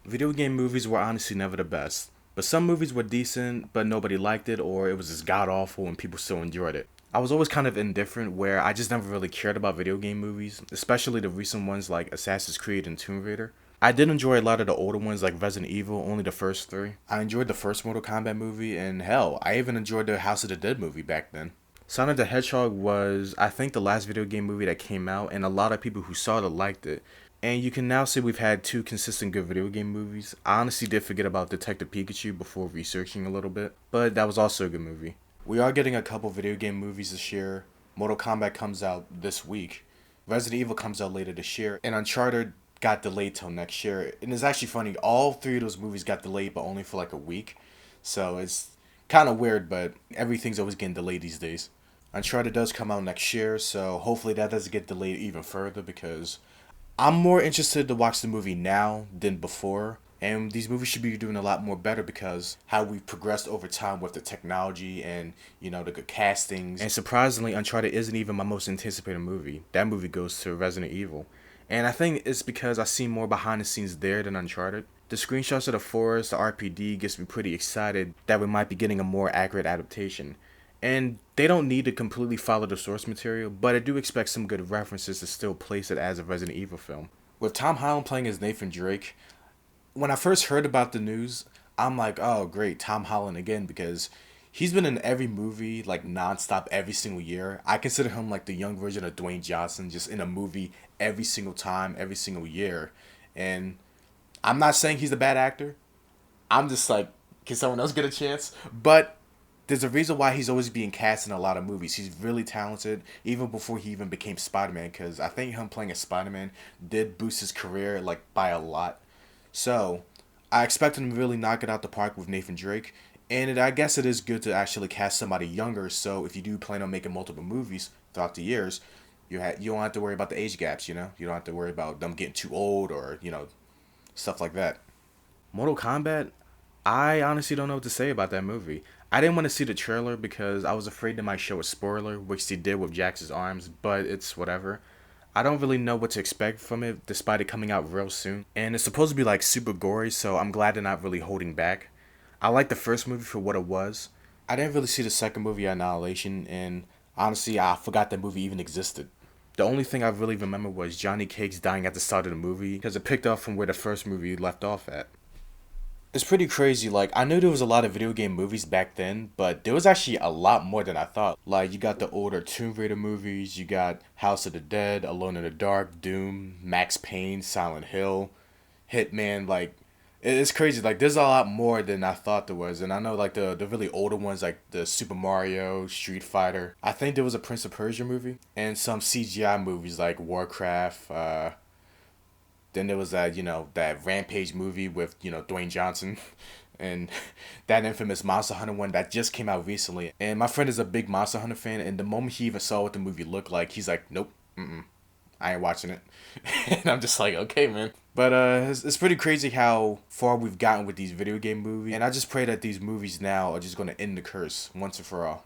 Video game movies were honestly never the best, but some movies were decent, but nobody liked it, or it was just god awful and people still enjoyed it. I was always kind of indifferent where I just never really cared about video game movies, especially the recent ones like Assassin's Creed and Tomb Raider. I did enjoy a lot of the older ones like Resident Evil, only the first three. I enjoyed the first Mortal Kombat movie, and hell, I even enjoyed the House of the Dead movie back then. Sonic the Hedgehog was, I think, the last video game movie that came out, and a lot of people who saw it liked it. And you can now say we've had two consistent good video game movies. I honestly did forget about Detective Pikachu before researching a little bit, but that was also a good movie. We are getting a couple video game movies this year. Mortal Kombat comes out this week. Resident Evil comes out later this year, and Uncharted got delayed till next year. And it's actually funny, all three of those movies got delayed, but only for like a week. So it's kind of weird, but everything's always getting delayed these days. Uncharted does come out next year, so hopefully that doesn't get delayed even further because I'm more interested to watch the movie now than before. And these movies should be doing a lot more better because how we've progressed over time with the technology and, the good castings. And surprisingly, Uncharted isn't even my most anticipated movie. That movie goes to Resident Evil. And I think it's because I see more behind the scenes there than Uncharted. The screenshots of the forest, the RPD gets me pretty excited that we might be getting a more accurate adaptation. And they don't need to completely follow the source material, but I do expect some good references to still place it as a Resident Evil film. With Tom Holland playing as Nathan Drake, when I first heard about the news, I'm like, oh great, Tom Holland again, because he's been in every movie like nonstop every single year. I consider him like the young version of Dwayne Johnson, just in a movie every single time, every single year. And I'm not saying he's a bad actor. I'm just like, can someone else get a chance? But there's a reason why he's always being cast in a lot of movies. He's really talented, even before he even became Spider-Man, because I think him playing as Spider-Man did boost his career like by a lot. So I expect him to really knock it out the park with Nathan Drake. And I guess it is good to actually cast somebody younger. So if you do plan on making multiple movies throughout the years, you don't have to worry about the age gaps. You don't have to worry about them getting too old or stuff like that. Mortal Kombat, I honestly don't know what to say about that movie. I didn't want to see the trailer because I was afraid they might show a spoiler, which they did with Jax's arms, but it's whatever. I don't really know what to expect from it, despite it coming out real soon. And it's supposed to be like super gory, so I'm glad they're not really holding back. I liked the first movie for what it was. I didn't really see the second movie, Annihilation, and honestly, I forgot that movie even existed. The only thing I really remember was Johnny Cage dying at the start of the movie because it picked up from where the first movie left off at. It's pretty crazy. Like, I knew there was a lot of video game movies back then, but there was actually a lot more than I thought. Like, you got the older Tomb Raider movies, you got House of the Dead, Alone in the Dark, Doom, Max Payne, Silent Hill, Hitman. Like, it's crazy. Like, there's a lot more than I thought there was. And I know, like, the really older ones, like the Super Mario, Street Fighter. I think there was a Prince of Persia movie, and some CGI movies like Warcraft, then there was that Rampage movie with, Dwayne Johnson and that infamous Monster Hunter one that just came out recently. And my friend is a big Monster Hunter fan, and the moment he even saw what the movie looked like, he's like, nope, I ain't watching it. And I'm just like, okay, man. But it's pretty crazy how far we've gotten with these video game movies. And I just pray that these movies now are just going to end the curse once and for all.